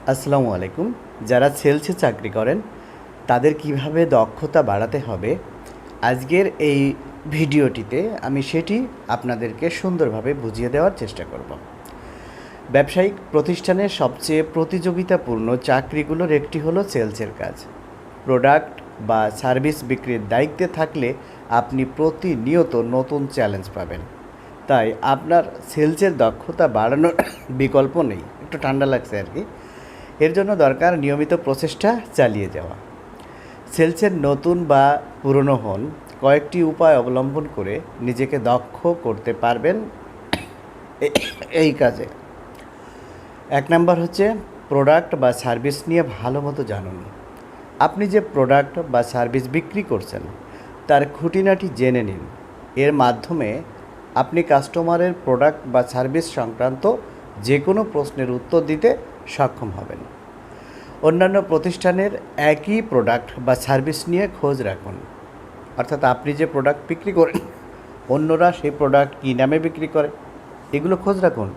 আসসালামু আলাইকুম। যারা সেলসে চাকরি করেন তাদের কিভাবে দক্ষতা বাড়াতে হবে, আজকের এই ভিডিওটিতে আমি সেটি আপনাদেরকে সুন্দরভাবে বুঝিয়ে দেওয়ার চেষ্টা করব। ব্যবসায়িক প্রতিষ্ঠানের সবচেয়ে প্রতিযোগিতাপূর্ণ চাকরিগুলোর একটি হলো সেলসের কাজ। প্রোডাক্ট বা সার্ভিস বিক্রির দায়িত্বে থাকলে আপনি প্রতিনিয়ত নতুন চ্যালেঞ্জ পাবেন। তাই আপনার সেলসের দক্ষতা বাড়ানোর বিকল্প নেই। একটু ঠান্ডা লাগছে আর কি। এর জন্য দরকার নিয়মিত প্রচেষ্টা চালিয়ে যাওয়া। সেলসের নতুন বা পুরনো হন, কয়েকটি উপায় অবলম্বন করে নিজেকে দক্ষ করতে পারবেন এই কাজে। 1 নাম্বার হচ্ছে প্রোডাক্ট বা সার্ভিস নিয়ে ভালো মতো জানুন। আপনি যে প্রোডাক্ট বা সার্ভিস বিক্রি করছেন তার খুঁটিনাটি জেনে নিন। এর মাধ্যমে আপনি কাস্টমারের প্রোডাক্ট বা সার্ভিস সংক্রান্ত যে কোনো প্রশ্নের উত্তর দিতে সক্ষম হবেন। অন্যান্য প্রতিষ্ঠানের একই প্রোডাক্ট বা সার্ভিস নিয়ে খোঁজ রাখুন। অর্থাৎ আপনি যে প্রোডাক্ট বিক্রি করেন অন্যরা সেই প্রোডাক্ট কী নামে বিক্রি করে এগুলো খোঁজ রাখুন।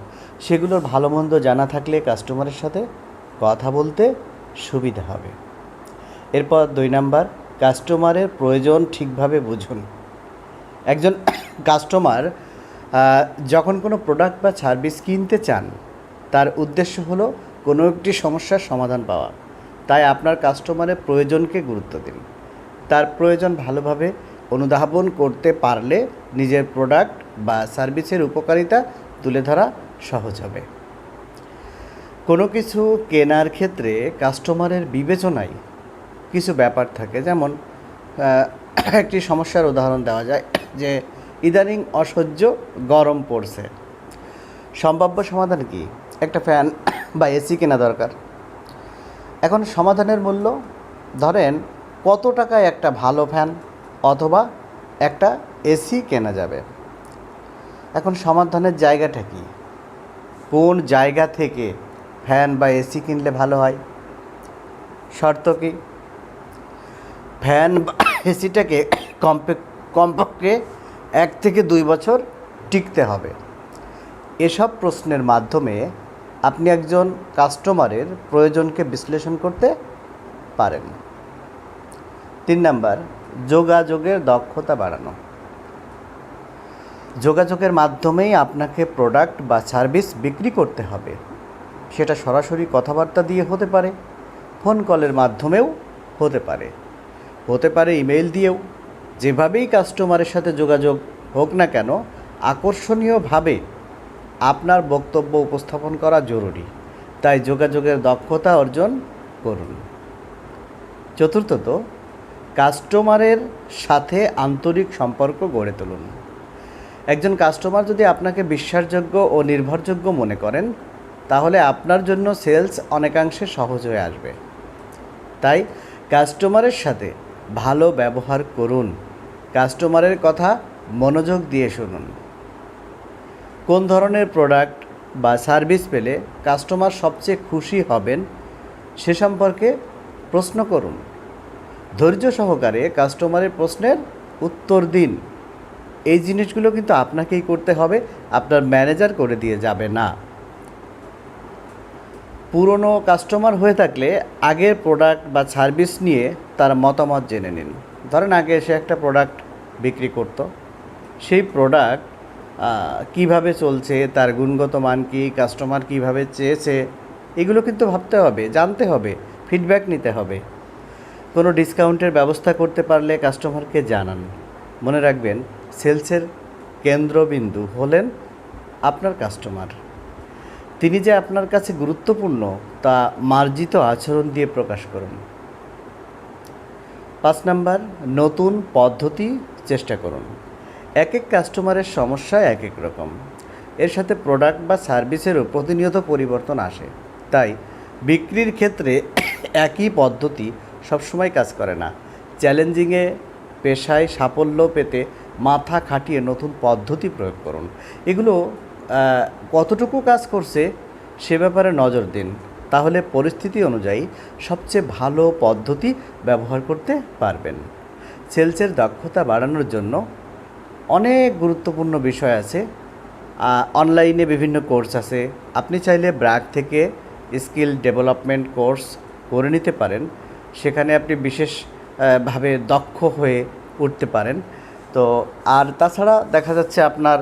সেগুলোর ভালো মন্দ জানা থাকলে কাস্টমারের সাথে কথা বলতে সুবিধা হবে। এরপর 2 নাম্বার, কাস্টমারের প্রয়োজন ঠিকভাবে বুঝুন। একজন কাস্টমার যখন কোনো প্রোডাক্ট বা সার্ভিস কিনতে চান তার উদ্দেশ্য হলো কোনো একটি সমস্যার সমাধান পাওয়া। তাই আপনার কাস্টমারের প্রয়োজনকে গুরুত্ব দিন। তার প্রয়োজন ভালোভাবে অনুধাবন করতে পারলে নিজের প্রোডাক্ট বা সার্ভিসের উপকারিতা তুলে ধরা সহজ হবে। কোনো কিছু কেনার ক্ষেত্রে কাস্টমারের বিবেচনায় কিছু ব্যাপার থাকে, যেমন একটি সমস্যার উদাহরণ দেওয়া যায় যে ইদানিং অসহ্য গরম পড়ছে। সম্ভাব্য সমাধান কি? একটা ফ্যান বা এসি কেনা দরকার। এখন সমাধানের মূল্য, ধরেন কত টাকায় একটা ভালো ফ্যান অথবা একটা এসি কেনা যাবে। এখন সমাধানের জায়গাটা কি? কোন জায়গা থেকে ফ্যান বা এসি কিনলে ভালো হয়? শর্ত কি? ফ্যান বা এসিটাকে কমপক্ষে 1 থেকে 2 বছর টিকতে হবে। এসব প্রশ্নের মাধ্যমে আপনি একজন কাস্টমারের প্রয়োজনকে বিশ্লেষণ করতে পারেন। 3 নাম্বার, যোগাযোগের দক্ষতা বাড়ানো। যোগাযোগের মাধ্যমেই আপনাকে প্রোডাক্ট বা সার্ভিস বিক্রি করতে হবে। সেটা সরাসরি কথাবার্তা দিয়ে হতে পারে, ফোন কলের মাধ্যমেও হতে পারে ইমেল দিয়েও। যেভাবেই কাস্টমারের সাথে যোগাযোগ হোক না কেন, আকর্ষণীয়ভাবে আপনার বক্তব্য উপস্থাপন করা জরুরি। তাই যোগাযোগের দক্ষতা অর্জন করুন। চতুর্থত, কাস্টমারের সাথে আন্তরিক সম্পর্ক গড়ে তুলুন। একজন কাস্টমার যদি আপনাকে বিশ্বাসযোগ্য ও নির্ভরযোগ্য মনে করেন তাহলে আপনার জন্য সেলস অনেকাংশে সহজ হয়ে আসবে। তাই কাস্টমারের সাথে ভালো ব্যবহার করুন। কাস্টমারের কথা মনোযোগ দিয়ে শুনুন। কোন ধরনের প্রোডাক্ট বা সার্ভিস পেলে কাস্টমার সবচেয়ে খুশি হবেন সে সম্পর্কে প্রশ্ন করুন। ধৈর্য সহকারে কাস্টমারের প্রশ্নের উত্তর দিন। এই জিনিসগুলো কিন্তু আপনাকেই করতে হবে, আপনার ম্যানেজার করে দিয়ে যাবে না। পুরনো কাস্টমার হয়ে থাকলে আগের প্রোডাক্ট বা সার্ভিস নিয়ে তার মতামত জেনে নিন। ধরেন আগে এসে একটা প্রোডাক্ট বিক্রি করত, সেই প্রোডাক্ট কিভাবে চলছে, তার গুণগত মান কী, কাস্টমার কিভাবে চেয়েছে, এগুলো কিন্তু ভাবতে হবে, জানতে হবে, ফিডব্যাক নিতে হবে। কোনো ডিসকাউন্টের ব্যবস্থা করতে পারলে কাস্টমারকে জানান। মনে রাখবেন, সেলসের কেন্দ্রবিন্দু হলেন আপনার কাস্টমার। তিনি যে আপনার কাছে গুরুত্বপূর্ণ তা মার্জিত আচরণ দিয়ে প্রকাশ করুন। 5 নাম্বার, নতুন পদ্ধতি চেষ্টা করুন। এক এক কাস্টমারের সমস্যা এক এক রকম। এর সাথে প্রোডাক্ট বা সার্ভিসেরও প্রতিনিয়ত পরিবর্তন আসে। তাই বিক্রির ক্ষেত্রে একই পদ্ধতি সবসময় কাজ করে না। চ্যালেঞ্জিংয়ে পেশায় সাফল্য পেতে মাথা খাটিয়ে নতুন পদ্ধতি প্রয়োগ করুন। এগুলো কতটুকু কাজ করছে সে ব্যাপারে নজর দিন। তাহলে পরিস্থিতি অনুযায়ী সবচেয়ে ভালো পদ্ধতি ব্যবহার করতে পারবেন। সেলসের দক্ষতা বাড়ানোর জন্য অনেক গুরুত্বপূর্ণ বিষয় আছে। অনলাইনে বিভিন্ন কোর্স আছে। আপনি চাইলে ব্র্যাক থেকে স্কিল ডেভেলপমেন্ট কোর্স করে নিতে পারেন, সেখানে আপনি বিশেষ ভাবে দক্ষ হয়ে উঠতে পারেন। তো আর তাছাড়া দেখা যাচ্ছে আপনার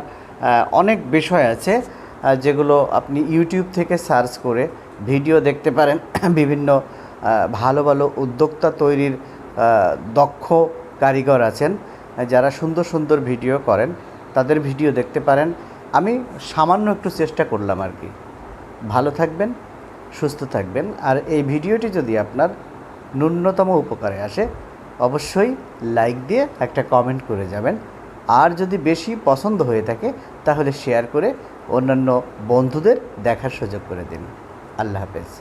অনেক বিষয় আছে যেগুলো আপনি ইউটিউব থেকে সার্চ করে ভিডিও দেখতে পারেন। বিভিন্ন ভালো ভালো উদ্যোক্তা তৈরির দক্ষ কারিগর আছেন যারা সুন্দর সুন্দর ভিডিও করেন, তাদের ভিডিও দেখতে পারেন। আমি সামান্য একটু চেষ্টা করলাম আর কি। ভালো থাকবেন, সুস্থ থাকবেন। আর এই ভিডিওটি যদি আপনার ন্যূনতম উপকারে আসে অবশ্যই লাইক দিয়ে একটা কমেন্ট করে যাবেন। আর যদি বেশি পছন্দ হয়ে থাকে তাহলে শেয়ার করে অন্যান্য বন্ধুদের দেখার সুযোগ করে দিন। আল্লাহ হাফেজ।